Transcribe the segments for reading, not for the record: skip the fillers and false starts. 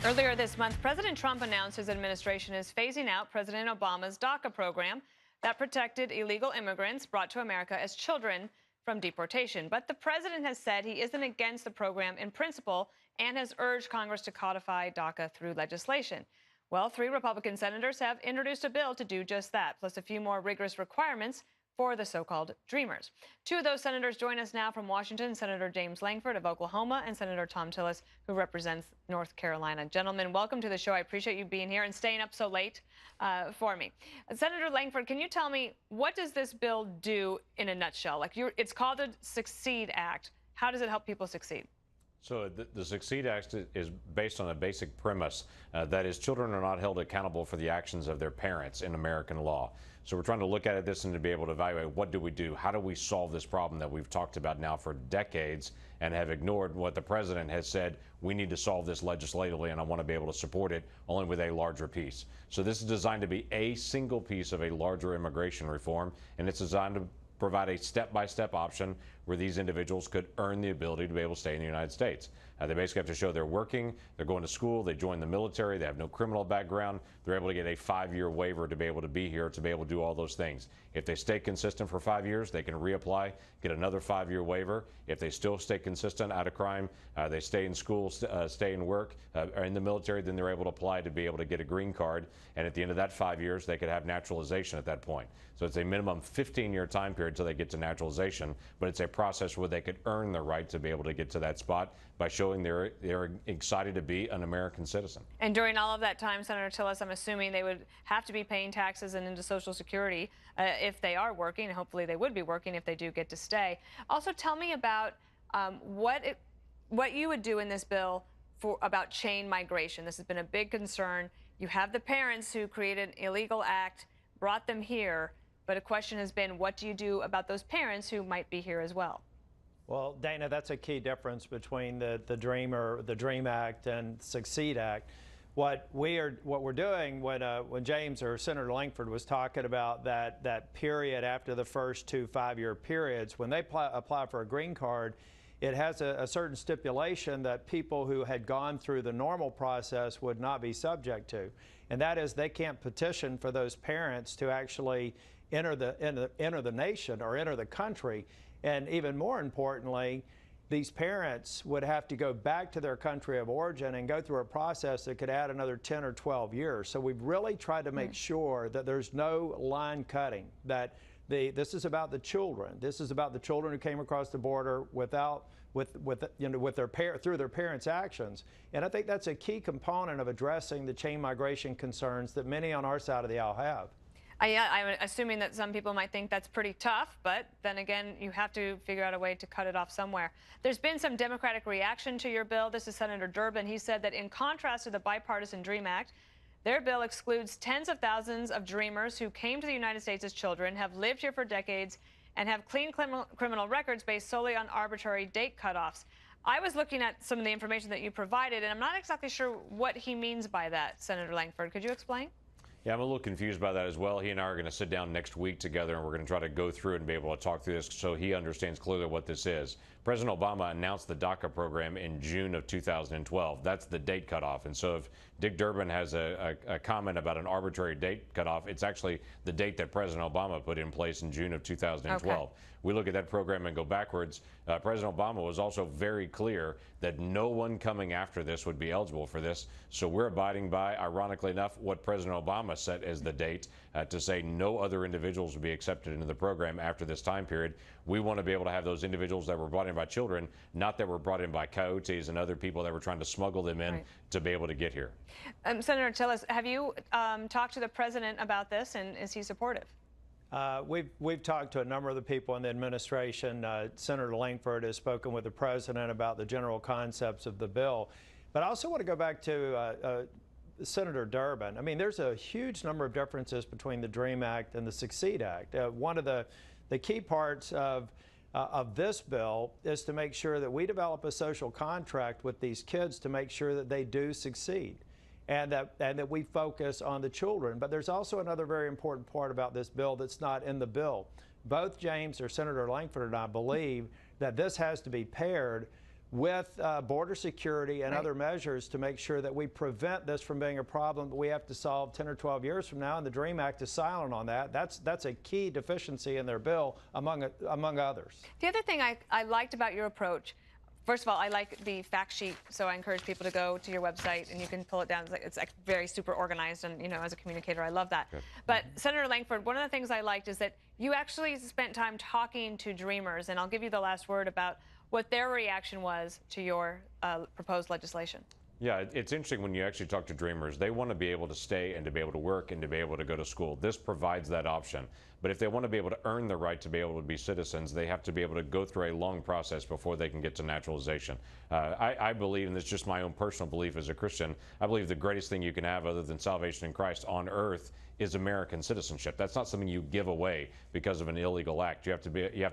Earlier this month, President Trump announced his administration is phasing out President Obama's DACA program that protected illegal immigrants brought to America as children from deportation. But the president has said he isn't against the program in principle and has urged Congress to codify DACA through legislation. Well, 3 Republican senators have introduced a bill to do just that, plus a few more rigorous requirements for the so-called Dreamers. 2 of those senators join us now from Washington, Senator James Lankford of Oklahoma and Senator Thom Tillis, who represents North Carolina. Gentlemen, welcome to the show. I appreciate you being here and staying up so late for me. Senator Lankford, can you tell me, what does this bill do in a nutshell? It's called the Succeed Act. How does it help people succeed? So the Succeed Act is based on a basic premise that is, children are not held accountable for the actions of their parents in American law. So we're trying to look at this and to be able to evaluate, what do we do? How do we solve this problem that we've talked about now for decades and have ignored what the president has said? We need to solve this legislatively, and I want to be able to support it only with a larger piece. So this is designed to be a single piece of a larger immigration reform, and it's designed to provide a step-by-step option where these individuals could earn the ability to be able to stay in the United States. They basically have to show they're working, they're going to school, they join the military, they have no criminal background, they're able to get a 5-year waiver to be able to be here, to be able to do all those things. If they stay consistent for 5 years, they can reapply, get another 5-year waiver. If they still stay consistent out of crime, they stay in school, stay in work, or in the military, then they're able to apply to be able to get a green card. And at the end of that 5 years, they could have naturalization at that point. So it's a minimum 15-year time period until they get to naturalization, but it's a process where they could earn the right to be able to get to that spot by showing they're excited to be an American citizen. And during all of that time, Senator Tillis, I'm assuming they would have to be paying taxes and into Social Security if they are working. Hopefully they would be working if they do get to stay. Also, tell me about what you would do in this bill about chain migration. This has been a big concern. You have the parents who created an illegal act, brought them here, but a question has been, what do you do about those parents who might be here as well? Well, Dana, that's a key difference between the Dream Act and Succeed Act. What we're doing when James or Senator Lankford was talking about that period after the first 2 5-year periods, when they apply for a green card, it has a certain stipulation that people who had gone through the normal process would not be subject to, and that is, they can't petition for those parents to actually enter the nation or enter the country. And even more importantly, these parents would have to go back to their country of origin and go through a process that could add another 10 or 12 years. So we've really tried to make sure that there's no line cutting, that this is about the children. This is about the children who came across the border through their parents' actions. And I think that's a key component of addressing the chain migration concerns that many on our side of the aisle have. I'm assuming that some people might think that's pretty tough, but then again, you have to figure out a way to cut it off somewhere. There's been some Democratic reaction to your bill. This is Senator Durbin. He said that in contrast to the bipartisan DREAM Act, their bill excludes tens of thousands of Dreamers who came to the United States as children, have lived here for decades, and have clean criminal records based solely on arbitrary date cutoffs. I was looking at some of the information that you provided, and I'm not exactly sure what he means by that, Senator Lankford. Could you explain? Yeah, I'm a little confused by that as well. He and I are going to sit down next week together, and we're going to try to go through it and be able to talk through this so he understands clearly what this is. President Obama announced the DACA program in June of 2012. That's the date cutoff. And so if Dick Durbin has a comment about an arbitrary date cutoff, it's actually the date that President Obama put in place in June of 2012. Okay. We look at that program and go backwards. President Obama was also very clear that no one coming after this would be eligible for this. So we're abiding by, ironically enough, what President Obama set as the date to say no other individuals would be accepted into the program after this time period. We want to be able to have those individuals that were brought in by children, not that were brought in by coyotes and other people that were trying to smuggle them in to be able to get here. Senator Tillis, have you talked to the president about this, and is he supportive? We've talked to a number of the people in the administration. Senator Lankford has spoken with the president about the general concepts of the bill. But I also want to go back to Senator Durbin. I mean, there's a huge number of differences between the DREAM Act and the Succeed Act. One of the key parts of this bill is to make sure that we develop a social contract with these kids to make sure that they do succeed, and that we focus on the children. But there's also another very important part about this bill that's not in the bill. Both James or Senator Lankford and I believe that this has to be paired with border security and other measures to make sure that we prevent this from being a problem that we have to solve 10 or 12 years from now, and the DREAM Act is silent on that. That's a key deficiency in their bill, among others. The other thing I liked about your approach, first of all, I like the fact sheet, so I encourage people to go to your website and you can pull it down. It's like very super organized, and as a communicator, I love that. Good. But Senator Lankford, one of the things I liked is that you actually spent time talking to Dreamers, and I'll give you the last word about what their reaction was to your proposed legislation. Yeah, it's interesting when you actually talk to Dreamers. They want to be able to stay and to be able to work and to be able to go to school. This provides that option. But if they want to be able to earn the right to be able to be citizens, they have to be able to go through a long process before they can get to naturalization. I believe, and it's just my own personal belief as a Christian, I believe the greatest thing you can have other than salvation in Christ on earth is American citizenship. That's not something you give away because of an illegal act. You have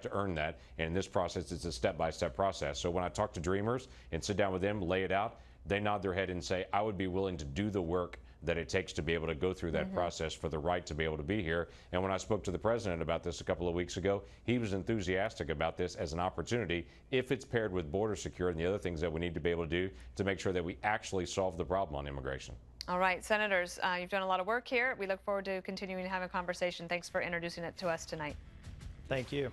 to earn that. And in this process, it's a step-by-step process. So when I talk to Dreamers and sit down with them, lay it out, they nod their head and say, I would be willing to do the work that it takes to be able to go through that process for the right to be able to be here. And when I spoke to the president about this a couple of weeks ago, he was enthusiastic about this as an opportunity, if it's paired with border security and the other things that we need to be able to do to make sure that we actually solve the problem on immigration. All right, Senators, you've done a lot of work here. We look forward to continuing to have a conversation. Thanks for introducing it to us tonight. Thank you.